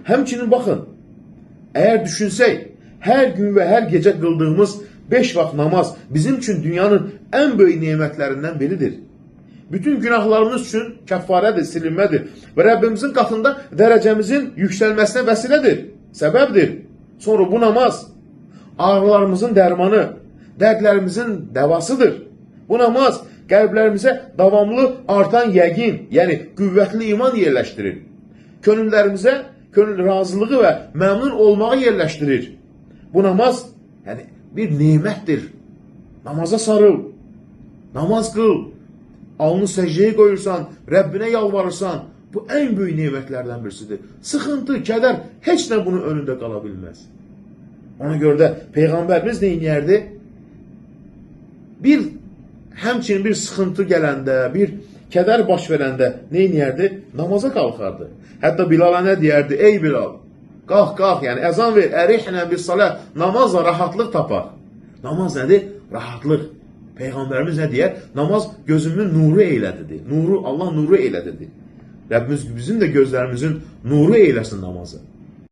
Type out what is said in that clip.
Həmçinin baxın, eğer düşünsək, her gün ve her gece kıldığımız 5 vaxt namaz bizim için dünyanın en büyük nimetlerinden biridir. Bütün günahlarımız için kəffarədir, silinmədir ve Rabbimizin katında derecemizin yükselmesine vesiledir, sebeptir. Sonra bu namaz ağrılarımızın dermanı, dərdlərimizin devasıdır. Bu namaz qəlblərimizə davamlı artan yəqin, yəni qüvvətli iman yerləşdirir. Könüllərimizə könül razılığı ve memnun olmağı yerleştirir. Bu namaz yani bir nimettir. Namaza sarıl. Namaz kıl. Alnı secdeye koyursan, Rabbine yalvarırsan, bu en büyük nimetlerden birisidir. Sıkıntı, keder, hiç ne bunun önünde kalabilmez. Ona göre de Peygamberimiz neyin yerdi? Həmçinin bir sıkıntı gələndə, bir keder baş verəndə neyin yerdi? Namaza kalkardı. Hatta Bilal'a ne diyerdi? Ey Bilal, kalk kalk, yani ezan ver, erihne bir salat, namazla rahatlık tapar. Namaz nedir? Rahatlık. Peygamberimiz ne diyer? Namaz gözümün nuru eyledi. Nuru, Allah nuru eyledi. Rabbimiz bizim de gözlerimizin nuru eylesin namazı.